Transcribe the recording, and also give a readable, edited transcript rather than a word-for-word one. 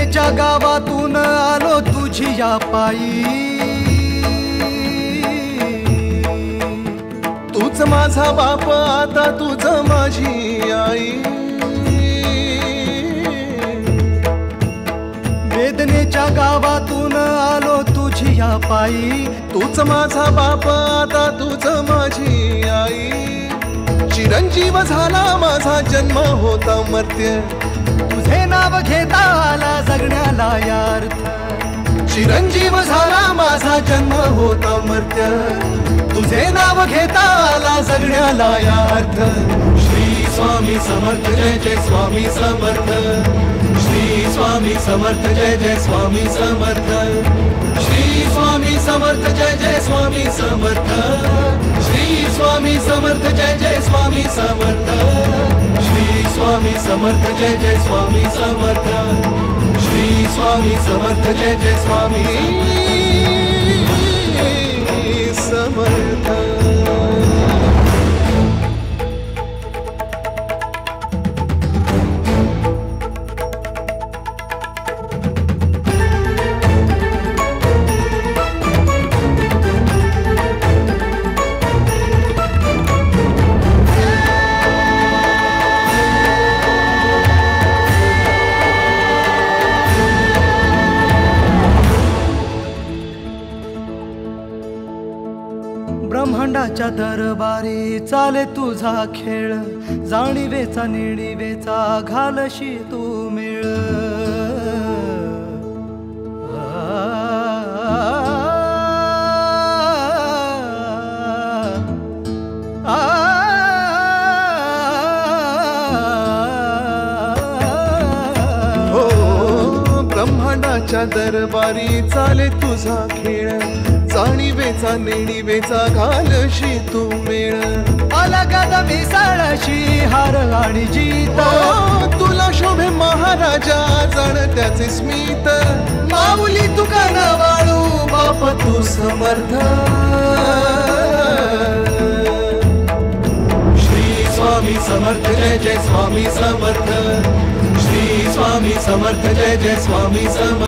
वेदनेच्या गावातून आलो तुझी या पायी, तूच माझा बाप आता तुझ माझी आई। वेदनेच्या गावातून आलो तुझी या पायी, तूच माझा बाप आता तुझ माझी आई। चिरंजीव झाला माझा जन्म होता मर्त्य, तुझे नाव घेता आला जगण्याला यार्थ। चिरंजीव झाला माझा जन्म होता मर्त्य, तुझे नाव घेता आला जगण्याला यार्थ। श्री स्वामी समर्थ जय जय स्वामी समर्थ, श्री स्वामी समर्थ जय जय स्वामी समर्थ, श्री स्वामी समर्थ जय जय स्वामी समर्थ, श्री स्वामी समर्थ जय जय स्वामी समर्थ, श्री स्वामी समर्थ जय जय स्वामी समर्थ, श्री स्वामी समर्थ जय जय स्वामी समर्थ। ब्रह्मांडाच्या दरबारी चाले तुझा खेळ, जाणीवेचा निणीवेचा घालशी तू मेळ। ब्रह्मांडाच्या दरबारी चाले तुझा खेळ, जाणीवेचा नेणीवेचा घालशी तू मेळ। अलगद मिसळशी हार आणि जीत, तुला शोभे महाराजा जाण त्याचे स्मित। माऊली तुका न वाळू बाप तू समर्थ। श्री स्वामी समर्थ जय जय स्वामी समर्थ, श्री स्वामी समर्थ जय जय स्वामी समर्थ।